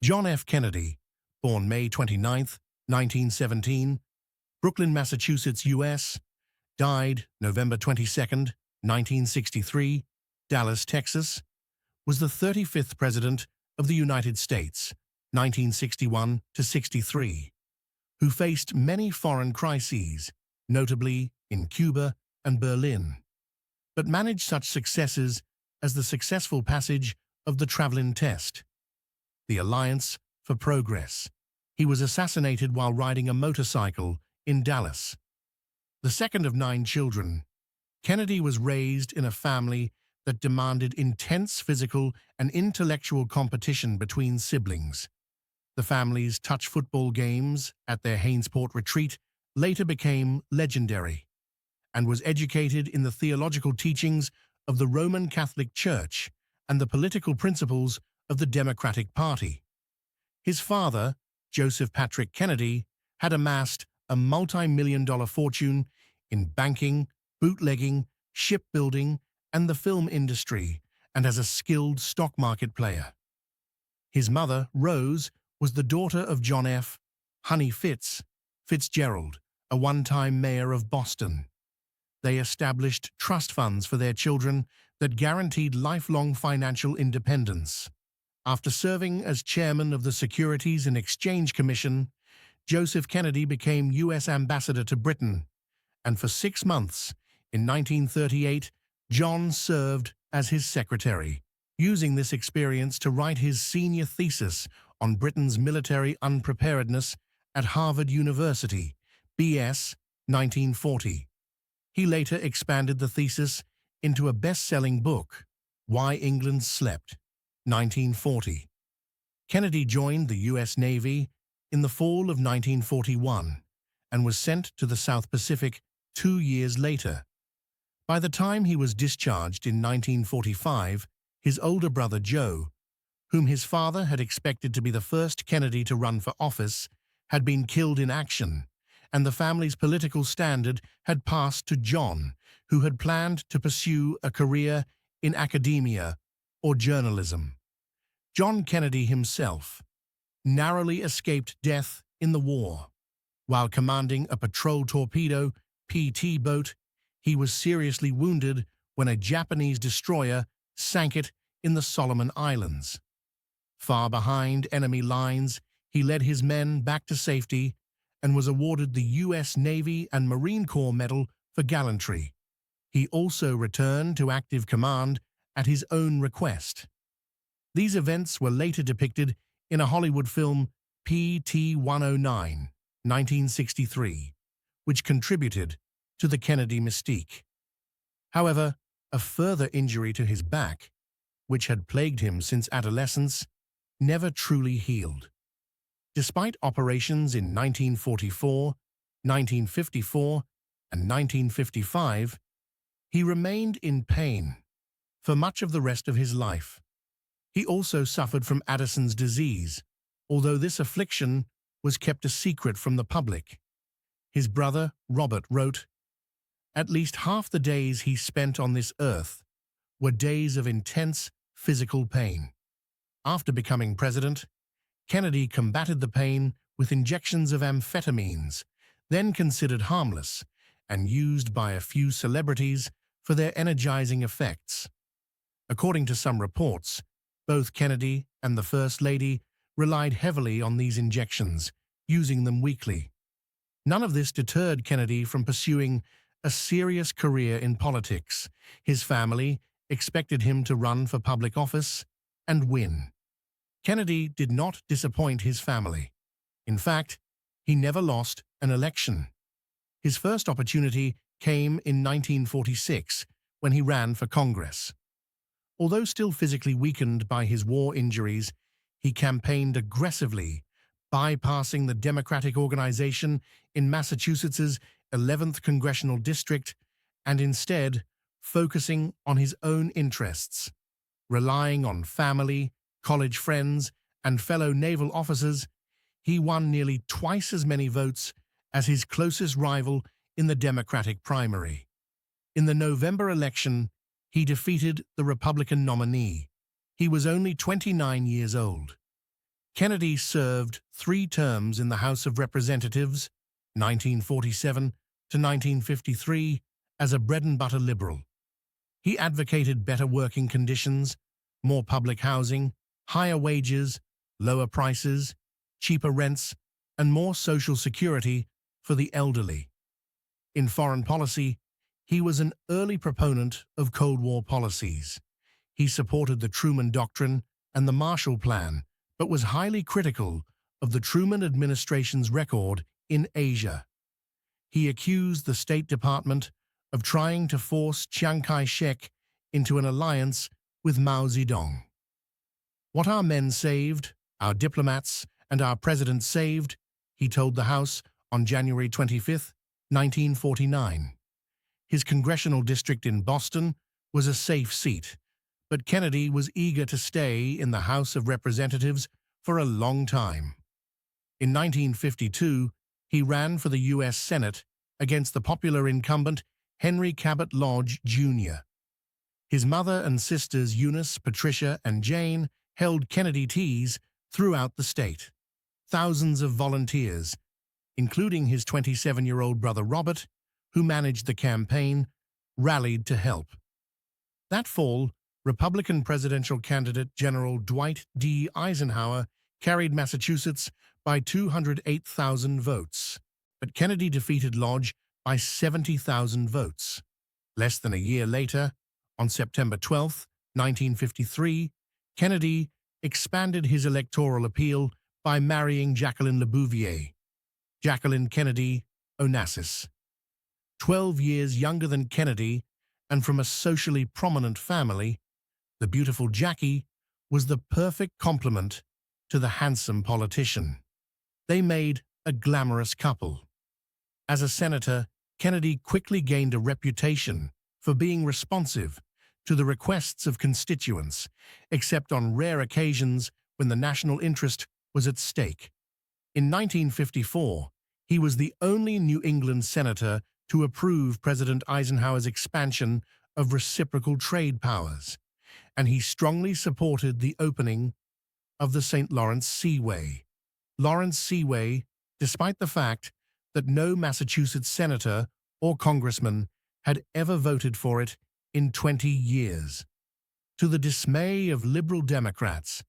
John F. Kennedy, born May 29, 1917, Brooklyn, Massachusetts, U.S., died November 22, 1963, Dallas, Texas, was the 35th President of the United States, 1961 to 63, who faced many foreign crises, notably in Cuba and Berlin, but managed such successes as the successful passage of the Travelin Test, the Alliance for Progress. He was assassinated while riding a motorcycle in Dallas. The second of 9 children, Kennedy was raised in a family that demanded intense physical and intellectual competition between siblings. The family's touch football games at their Hainesport retreat later became legendary, and was educated in the theological teachings of the Roman Catholic Church and the political principles of the Democratic Party. His father, Joseph Patrick Kennedy, had amassed a multi-million-dollar fortune in banking, bootlegging, shipbuilding, and the film industry, and as a skilled stock market player. His mother, Rose, was the daughter of John F. "Honey" Fitzgerald, a one-time mayor of Boston. They established trust funds for their children that guaranteed lifelong financial independence. After serving as chairman of the Securities and Exchange Commission, Joseph Kennedy became U.S. ambassador to Britain, and for 6 months, in 1938, John served as his secretary, using this experience to write his senior thesis on Britain's military unpreparedness at Harvard University, B.S. 1940. He later expanded the thesis into a best-selling book, Why England Slept, 1940. Kennedy joined the U.S. Navy in the fall of 1941 and was sent to the South Pacific 2 years later. By the time he was discharged in 1945, his older brother Joe, whom his father had expected to be the first Kennedy to run for office, had been killed in action, and the family's political standard had passed to John, who had planned to pursue a career in academia or journalism. John Kennedy himself narrowly escaped death in the war. While commanding a patrol torpedo PT boat, he was seriously wounded when a Japanese destroyer sank it in the Solomon Islands. Far behind enemy lines, he led his men back to safety and was awarded the U.S. Navy and Marine Corps Medal for gallantry. He also returned to active command at his own request. These events were later depicted in a Hollywood film, PT-109, 1963, which contributed to the Kennedy mystique. However, a further injury to his back, which had plagued him since adolescence, never truly healed. Despite operations in 1944, 1954, and 1955, he remained in pain for much of the rest of his life. He also suffered from Addison's disease, although this affliction was kept a secret from the public. His brother, Robert, wrote, "At least half the days he spent on this earth were days of intense physical pain." After becoming president, Kennedy combated the pain with injections of amphetamines, then considered harmless and used by a few celebrities for their energizing effects. According to some reports, both Kennedy and the First Lady relied heavily on these injections, using them weekly. None of this deterred Kennedy from pursuing a serious career in politics. His family expected him to run for public office and win. Kennedy did not disappoint his family. In fact, he never lost an election. His first opportunity came in 1946 when he ran for Congress. Although still physically weakened by his war injuries, he campaigned aggressively, bypassing the Democratic organization in Massachusetts' 11th Congressional District and instead focusing on his own interests. Relying on family, college friends, and fellow naval officers, he won nearly twice as many votes as his closest rival in the Democratic primary. In the November election, he defeated the Republican nominee. He was only 29 years old. Kennedy served 3 terms in the House of Representatives, 1947 to 1953, as a bread-and-butter liberal. He advocated better working conditions, more public housing, higher wages, lower prices, cheaper rents, and more social security for the elderly. In foreign policy, he was an early proponent of Cold War policies. He supported the Truman Doctrine and the Marshall Plan, but was highly critical of the Truman administration's record in Asia. He accused the State Department of trying to force Chiang Kai-shek into an alliance with Mao Zedong. "What our men saved, our diplomats, and our president saved," he told the House on January 25, 1949. His congressional district in Boston was a safe seat, but Kennedy was eager to stay in the House of Representatives for a long time. In 1952, he ran for the U.S. Senate against the popular incumbent Henry Cabot Lodge, Jr. His mother and sisters Eunice, Patricia, and Jane held Kennedy teas throughout the state. Thousands of volunteers, including his 27-year-old brother Robert, who managed the campaign, rallied to help. That fall, Republican presidential candidate General Dwight D. Eisenhower carried Massachusetts by 208,000 votes, but Kennedy defeated Lodge by 70,000 votes. Less than a year later, on September 12, 1953, Kennedy expanded his electoral appeal by marrying Jacqueline Le Bouvier, Jacqueline Kennedy Onassis. 12 years younger than Kennedy and from a socially prominent family, the beautiful Jackie was the perfect complement to the handsome politician. They made a glamorous couple. As a senator, Kennedy quickly gained a reputation for being responsive to the requests of constituents, except on rare occasions when the national interest was at stake. In 1954, he was the only New England senator to approve President Eisenhower's expansion of reciprocal trade powers, and he strongly supported the opening of the St. Lawrence Seaway. Lawrence Seaway, despite the fact that no Massachusetts senator or congressman had ever voted for it in 20 years. To the dismay of liberal Democrats,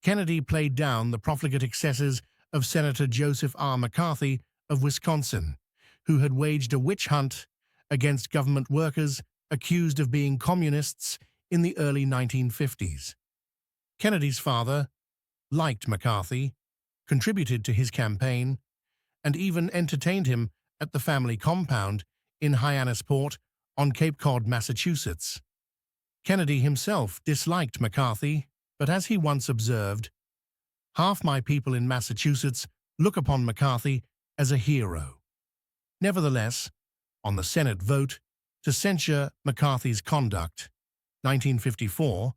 Kennedy played down the profligate excesses of Senator Joseph R. McCarthy of Wisconsin, who had waged a witch hunt against government workers accused of being communists in the early 1950s. Kennedy's father liked McCarthy, contributed to his campaign, and even entertained him at the family compound in Hyannisport on Cape Cod, Massachusetts. Kennedy himself disliked McCarthy, but as he once observed, "Half my people in Massachusetts look upon McCarthy as a hero." Nevertheless, on the Senate vote to censure McCarthy's conduct, 1954,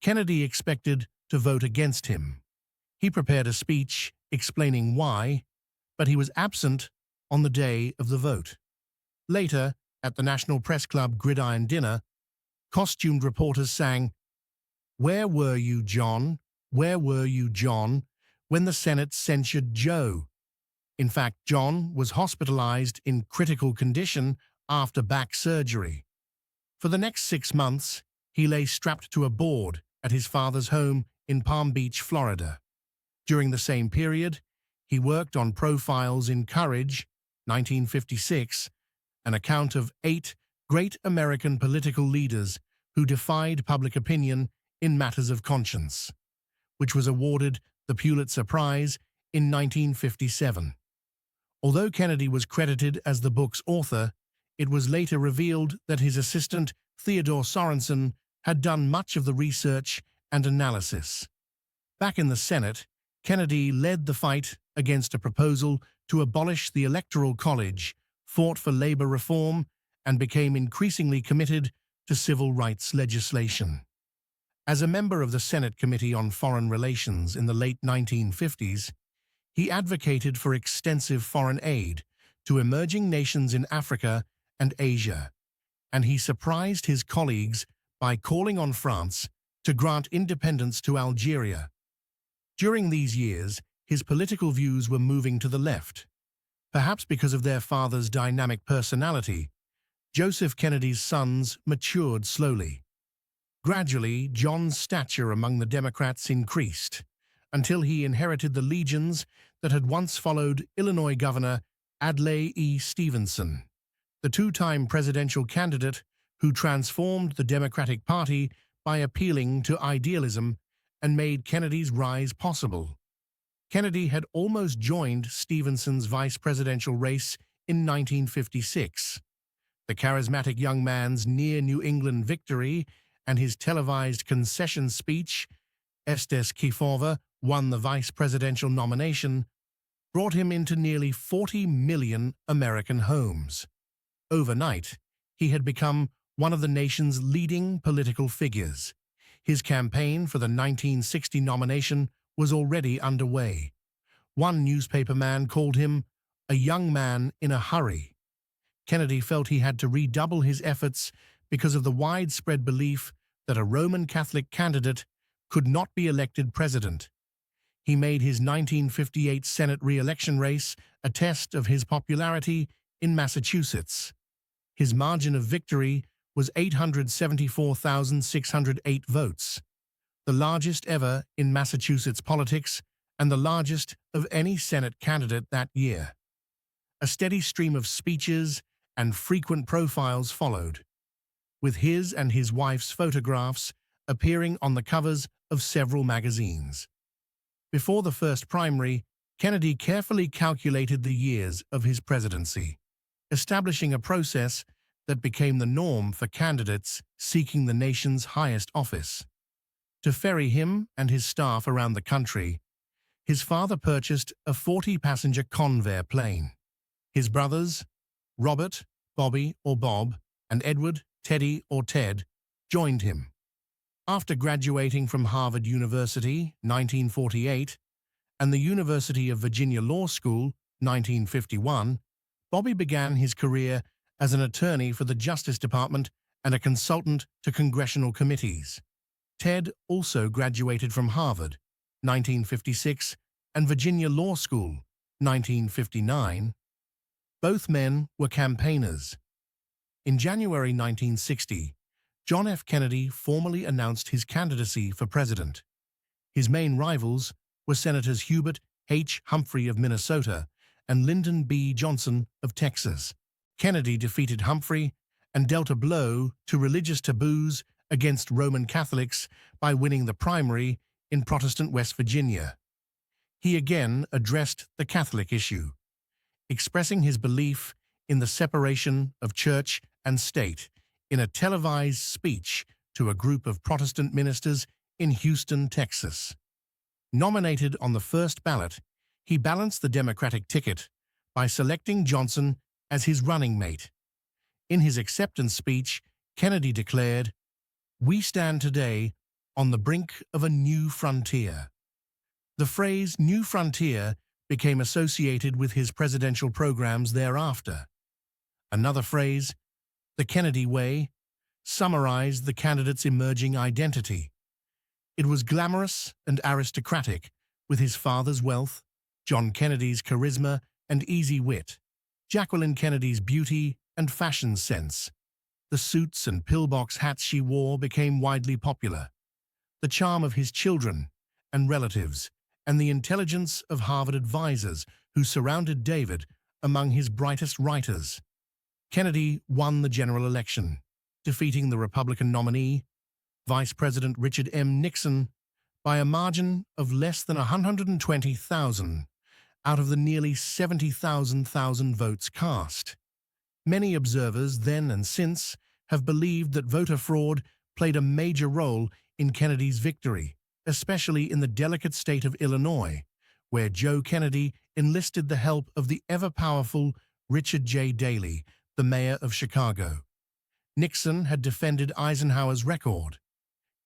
Kennedy expected to vote against him. He prepared a speech explaining why, but he was absent on the day of the vote. Later, at the National Press Club Gridiron Dinner, costumed reporters sang, "Where were you, John? Where were you, John, when the Senate censured Joe?" In fact, John was hospitalized in critical condition after back surgery. For the next 6 months, he lay strapped to a board at his father's home in Palm Beach, Florida. During the same period, he worked on Profiles in Courage, 1956, an account of 8 great American political leaders who defied public opinion in matters of conscience, which was awarded the Pulitzer Prize in 1957. Although Kennedy was credited as the book's author, it was later revealed that his assistant, Theodore Sorensen, had done much of the research and analysis. Back in the Senate, Kennedy led the fight against a proposal to abolish the Electoral College, fought for labor reform, and became increasingly committed to civil rights legislation. As a member of the Senate Committee on Foreign Relations in the late 1950s, he advocated for extensive foreign aid to emerging nations in Africa and Asia, and he surprised his colleagues by calling on France to grant independence to Algeria. During these years, his political views were moving to the left. Perhaps because of their father's dynamic personality, Joseph Kennedy's sons matured slowly. Gradually, John's stature among the Democrats increased, until he inherited the legions that had once followed Illinois Governor Adlai E. Stevenson, the two-time presidential candidate who transformed the Democratic Party by appealing to idealism and made Kennedy's rise possible. Kennedy had almost joined Stevenson's vice presidential race in 1956. The charismatic young man's near New England victory and his televised concession speech, Estes Kefauver won the vice presidential nomination, brought him into nearly 40 million American homes. Overnight, he had become one of the nation's leading political figures. His campaign for the 1960 nomination was already underway. One newspaperman called him a young man in a hurry. Kennedy felt he had to redouble his efforts because of the widespread belief that a Roman Catholic candidate could not be elected president. He made his 1958 Senate re-election race a test of his popularity in Massachusetts. His margin of victory was 874,608 votes, the largest ever in Massachusetts politics and the largest of any Senate candidate that year. A steady stream of speeches and frequent profiles followed, with his and his wife's photographs appearing on the covers of several magazines. Before the first primary, Kennedy carefully calculated the years of his presidency, establishing a process that became the norm for candidates seeking the nation's highest office. To ferry him and his staff around the country, his father purchased a 40-passenger Convair plane. His brothers, Robert, Bobby or Bob, and Edward, Teddy or Ted, joined him. After graduating from Harvard University, 1948, and the University of Virginia Law School, 1951, Bobby began his career as an attorney for the Justice Department and a consultant to congressional committees. Ted also graduated from Harvard, 1956, and Virginia Law School, 1959. Both men were campaigners. In January 1960, John F. Kennedy formally announced his candidacy for president. His main rivals were Senators Hubert H. Humphrey of Minnesota and Lyndon B. Johnson of Texas. Kennedy defeated Humphrey and dealt a blow to religious taboos against Roman Catholics by winning the primary in Protestant West Virginia. He again addressed the Catholic issue, expressing his belief in the separation of church and state in a televised speech to a group of Protestant ministers in Houston, Texas. Nominated on the first ballot, he balanced the Democratic ticket by selecting Johnson as his running mate. In his acceptance speech, Kennedy declared, "We stand today on the brink of a new frontier." The phrase "new frontier" became associated with his presidential programs thereafter. Another phrase, "the Kennedy way," summarized the candidate's emerging identity. It was glamorous and aristocratic, with his father's wealth, John Kennedy's charisma and easy wit, Jacqueline Kennedy's beauty and fashion sense. The suits and pillbox hats she wore became widely popular. The charm of his children and relatives, and the intelligence of Harvard advisors who surrounded David among his brightest writers. Kennedy won the general election, defeating the Republican nominee, Vice President Richard M. Nixon, by a margin of less than 120,000 out of the nearly 70,000 votes cast. Many observers then and since have believed that voter fraud played a major role in Kennedy's victory, especially in the delicate state of Illinois, where Joe Kennedy enlisted the help of the ever-powerful Richard J. Daley, the mayor of Chicago. Nixon had defended Eisenhower's record.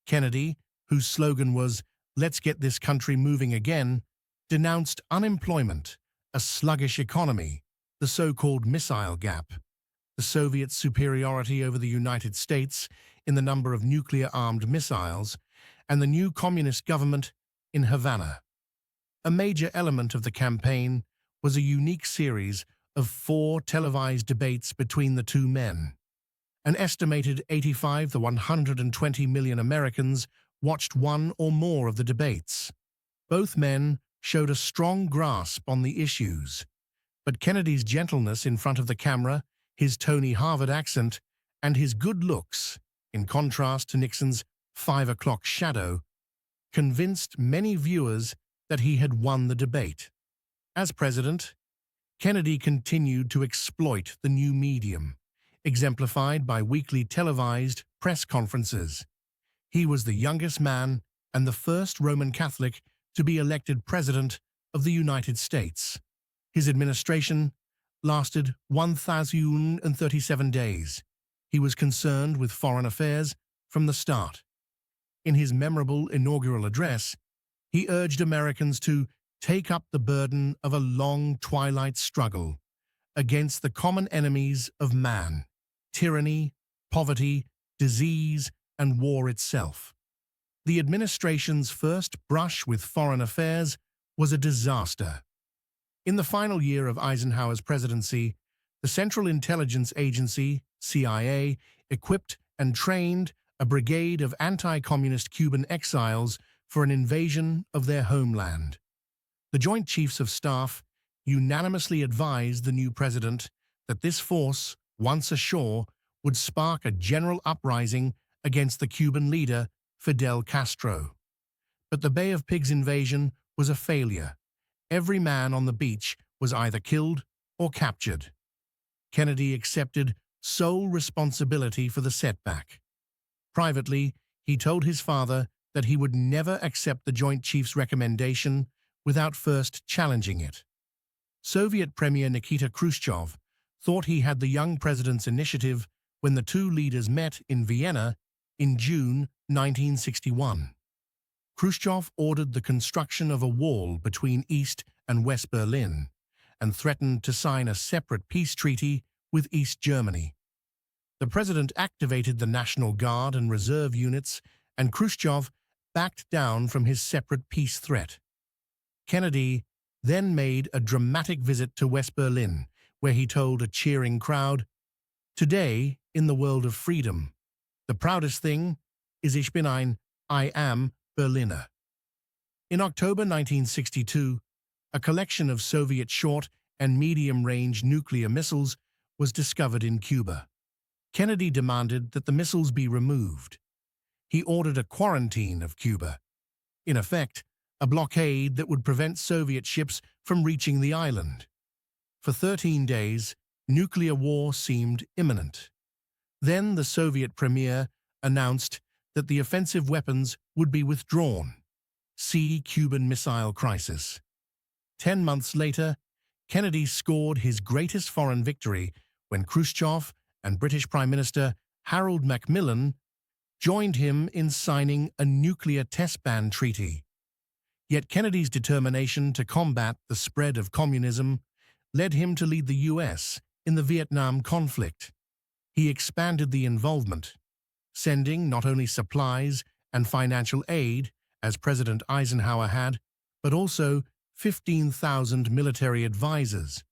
Kennedy, whose slogan was, "Let's get this country moving again," denounced unemployment, a sluggish economy, the so-called missile gap, the Soviet superiority over the United States in the number of nuclear-armed missiles, and the new communist government in Havana. A major element of the campaign was a unique series of 4 televised debates between the two men. An estimated 85 to 120 million Americans watched one or more of the debates. Both men showed a strong grasp on the issues, but Kennedy's gentleness in front of the camera, his Tony Harvard accent, and his good looks, in contrast to Nixon's 5 o'clock shadow, convinced many viewers that he had won the debate. As president, Kennedy continued to exploit the new medium, exemplified by weekly televised press conferences. He was the youngest man and the first Roman Catholic to be elected President of the United States. His administration lasted 1,037 days. He was concerned with foreign affairs from the start. In his memorable inaugural address, he urged Americans to take up the burden of a long twilight struggle against the common enemies of man: tyranny, poverty, disease, and war itself. The administration's first brush with foreign affairs was a disaster. In the final year of Eisenhower's presidency, the Central Intelligence Agency, CIA, equipped and trained a brigade of anti-communist Cuban exiles for an invasion of their homeland. The Joint Chiefs of Staff unanimously advised the new president that this force, once ashore, would spark a general uprising against the Cuban leader, Fidel Castro. But the Bay of Pigs invasion was a failure. Every man on the beach was either killed or captured. Kennedy accepted sole responsibility for the setback. Privately, he told his father that he would never accept the Joint Chiefs' recommendation without first challenging it. Soviet Premier Nikita Khrushchev thought he had the young president's initiative when the two leaders met in Vienna in June 1961. Khrushchev ordered the construction of a wall between East and West Berlin and threatened to sign a separate peace treaty with East Germany. The president activated the National Guard and reserve units, and Khrushchev backed down from his separate peace threat. Kennedy then made a dramatic visit to West Berlin, where he told a cheering crowd, "Today, in the world of freedom, the proudest thing is I am Berliner." In October 1962, a collection of Soviet short- and medium-range nuclear missiles was discovered in Cuba. Kennedy demanded that the missiles be removed. He ordered a quarantine of Cuba. In effect, a blockade that would prevent Soviet ships from reaching the island. For 13 days, nuclear war seemed imminent. Then the Soviet premier announced that the offensive weapons would be withdrawn. See Cuban Missile Crisis. 10 months later, Kennedy scored his greatest foreign victory when Khrushchev and British Prime Minister Harold Macmillan joined him in signing a nuclear test ban treaty. Yet Kennedy's determination to combat the spread of communism led him to lead the U.S. in the Vietnam conflict. He expanded the involvement, sending not only supplies and financial aid, as President Eisenhower had, but also 15,000 military advisors.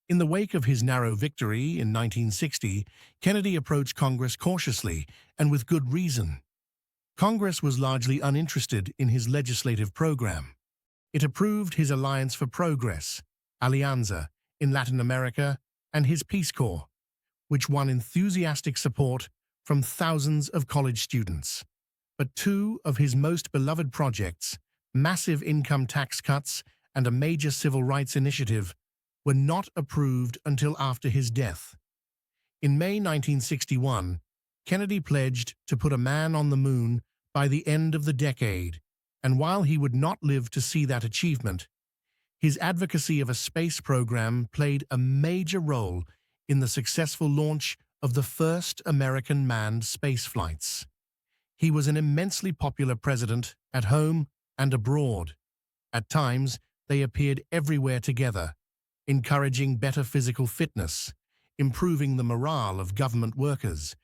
In the wake of his narrow victory in 1960, Kennedy approached Congress cautiously and with good reason. Congress was largely uninterested in his legislative program. It approved his Alliance for Progress, Alianza, in Latin America, and his Peace Corps, which won enthusiastic support from thousands of college students. But two of his most beloved projects, massive income tax cuts and a major civil rights initiative, were not approved until after his death. In May 1961, Kennedy pledged to put a man on the moon by the end of the decade, and while he would not live to see that achievement, his advocacy of a space program played a major role in the successful launch of the first American manned space flights. He was an immensely popular president at home and abroad. At times, they appeared everywhere together, encouraging better physical fitness, improving the morale of government workers,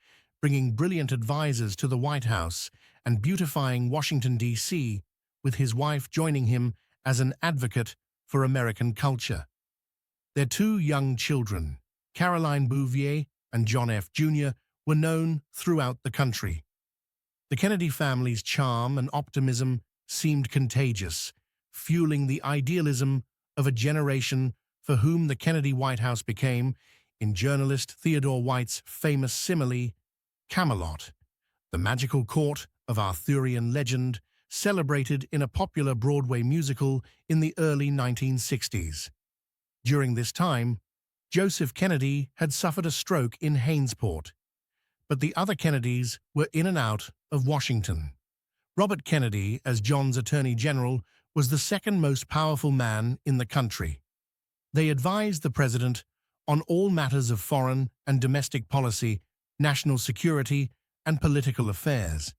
bringing brilliant advisors to the White House, and beautifying Washington, D.C., with his wife joining him as an advocate for American culture. Their two young children, Caroline Bouvier and John F. Jr., were known throughout the country. The Kennedy family's charm and optimism seemed contagious, fueling the idealism of a generation for whom the Kennedy White House became, in journalist Theodore White's famous simile, Camelot, the magical court of Arthurian legend, celebrated in a popular Broadway musical in the early 1960s. During this time, Joseph Kennedy had suffered a stroke in Hainesport, but the other Kennedys were in and out of Washington. Robert Kennedy, as John's Attorney General, was the second most powerful man in the country. They advised the president on all matters of foreign and domestic policy, national security, and political affairs.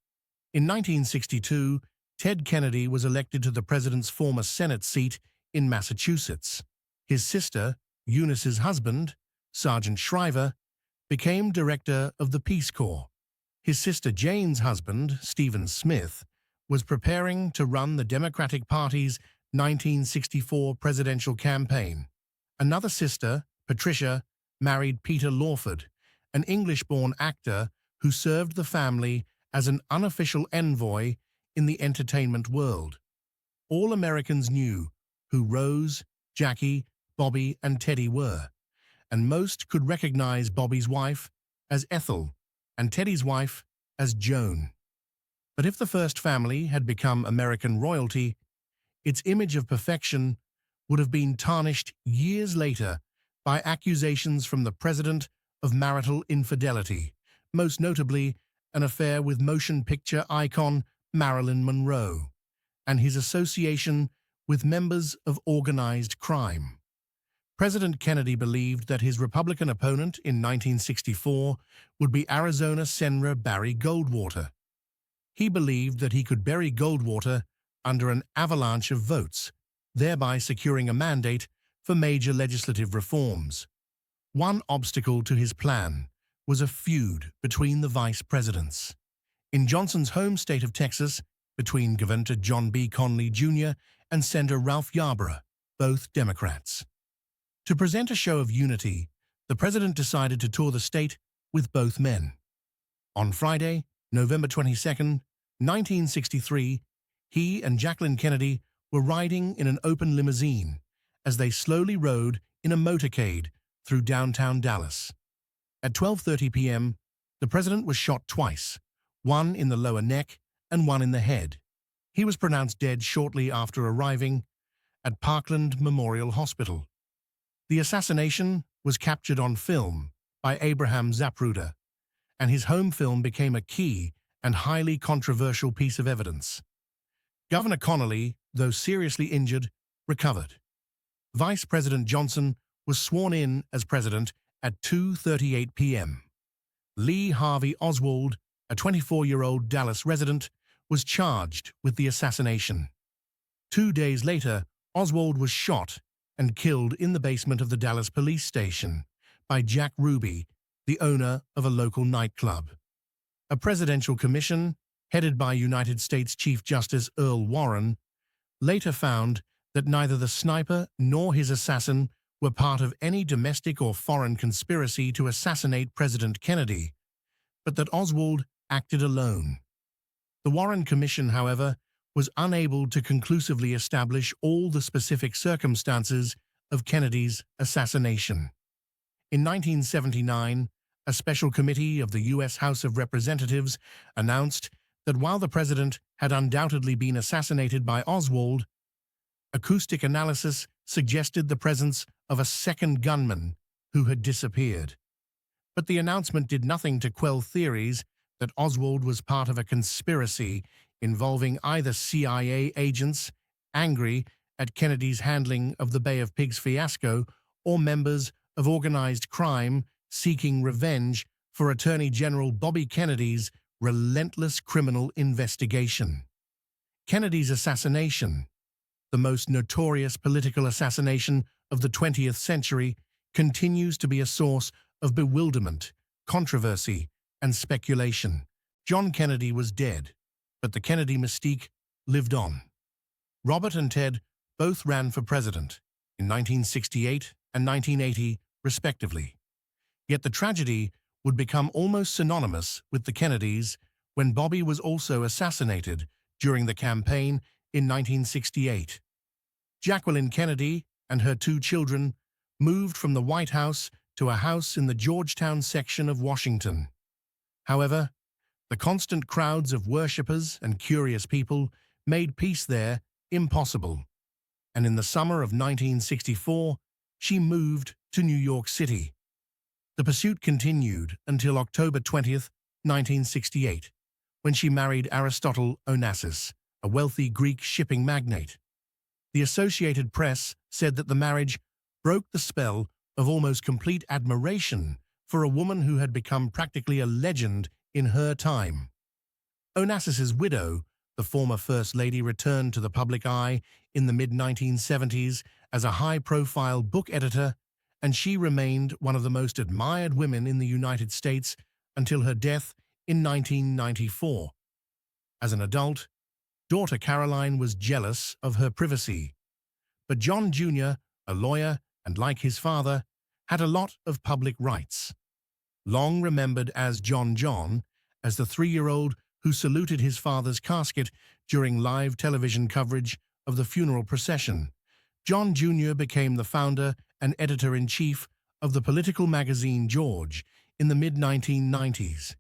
In 1962, Ted Kennedy was elected to the president's former Senate seat in Massachusetts. His sister, Eunice's husband, Sergeant Shriver, became director of the Peace Corps. His sister Jane's husband, Stephen Smith, was preparing to run the Democratic Party's 1964 presidential campaign. Another sister, Patricia, married Peter Lawford, an English-born actor who served the family as an unofficial envoy in the entertainment world. All Americans knew who Rose, Jackie, Bobby, and Teddy were, and most could recognize Bobby's wife as Ethel and Teddy's wife as Joan. But if the first family had become American royalty, its image of perfection would have been tarnished years later by accusations from the president of marital infidelity, most notably an affair with motion picture icon Marilyn Monroe, and his association with members of organized crime. President Kennedy believed that his Republican opponent in 1964 would be Arizona Senator Barry Goldwater. He believed that he could bury Goldwater under an avalanche of votes, thereby securing a mandate for major legislative reforms. One obstacle to his plan was a feud between the vice presidents. In Johnson's home state of Texas, between Governor John B. Conley Jr. and Senator Ralph Yarborough, both Democrats. To present a show of unity, the president decided to tour the state with both men. On Friday, November 22, 1963, he and Jacqueline Kennedy were riding in an open limousine as they slowly rode in a motorcade through downtown Dallas. At 12:30 p.m., the president was shot twice, one in the lower neck and one in the head. He was pronounced dead shortly after arriving at Parkland Memorial Hospital. The assassination was captured on film by Abraham Zapruder, and his home film became a key and highly controversial piece of evidence. Governor Connolly, though seriously injured, recovered. Vice President Johnson was sworn in as president at 2:38 p.m. Lee Harvey Oswald, a 24-year-old Dallas resident, was charged with the assassination. 2 days later, Oswald was shot and killed in the basement of the Dallas police station by Jack Ruby, the owner of a local nightclub. A presidential commission, headed by United States Chief Justice Earl Warren, later found that neither the sniper nor his assassin were part of any domestic or foreign conspiracy to assassinate President Kennedy, but that Oswald acted alone. The Warren Commission, however, was unable to conclusively establish all the specific circumstances of Kennedy's assassination. In 1979, a special committee of the U.S. House of Representatives announced that while the president had undoubtedly been assassinated by Oswald, acoustic analysis suggested the presence of a second gunman who had disappeared. But the announcement did nothing to quell theories that Oswald was part of a conspiracy involving either CIA agents angry at Kennedy's handling of the Bay of Pigs fiasco or members of organized crime seeking revenge for Attorney General Bobby Kennedy's relentless criminal investigation. Kennedy's assassination, the most notorious political assassination of the 20th century, continues to be a source of bewilderment, controversy, and speculation. John Kennedy was dead, but the Kennedy mystique lived on. Robert and Ted Both ran for president in 1968 and 1980, respectively. Yet the tragedy would become almost synonymous with the Kennedys when Bobby was also assassinated during the campaign in 1968. Jacqueline Kennedy and her two children moved from the White House to a house in the Georgetown section of Washington. However, the constant crowds of worshippers and curious people made peace there impossible, and in the summer of 1964, she moved to New York City. The pursuit continued until October 20th, 1968, when she married Aristotle Onassis, a wealthy Greek shipping magnate. The Associated Press said that the marriage broke the spell of almost complete admiration for a woman who had become practically a legend in her time. Onassis's widow, the former First Lady, returned to the public eye in the mid-1970s as a high-profile book editor, and she remained one of the most admired women in the United States until her death in 1994. As an adult, daughter Caroline was jealous of her privacy. But John Jr., a lawyer and like his father, had a lot of public rights. Long remembered as John, as the 3-year-old who saluted his father's casket during live television coverage of the funeral procession, John Jr. became the founder and editor-in-chief of the political magazine George in the mid-1990s.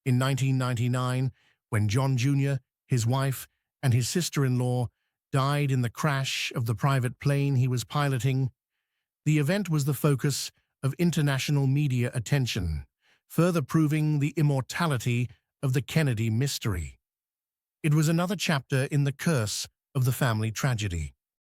In 1999, when John Jr., his wife, and his sister-in-law died in the crash of the private plane he was piloting, the event was the focus of international media attention, further proving the immortality of the Kennedy mystery. It was another chapter in the curse of the family tragedy.